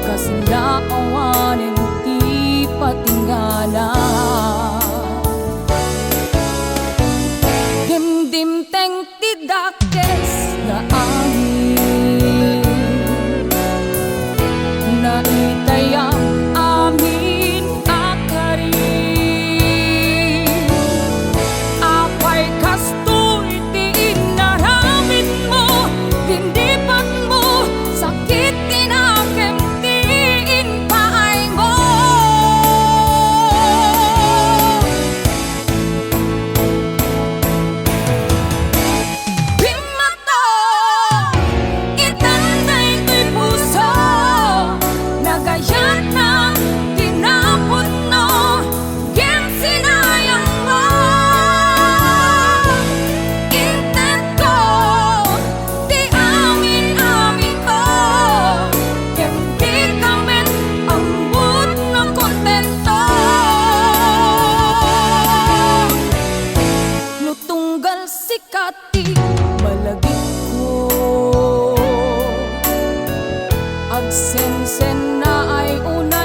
kasinaawanin ti patingala. Dimdimteng ti dakes nga angin na itayang amin akari. Apay kastoy ti inaramid mo, tindipan mo, sakit tinakem ti inpaay mo. Bimato, itanday ko'y puso, nagayat na tinapot no, kem sinayang mo. Intent ko, di amin-amin ko, kem di kamet ambut no kontento. No tunggal sikati malagit ko, agsensen na ay una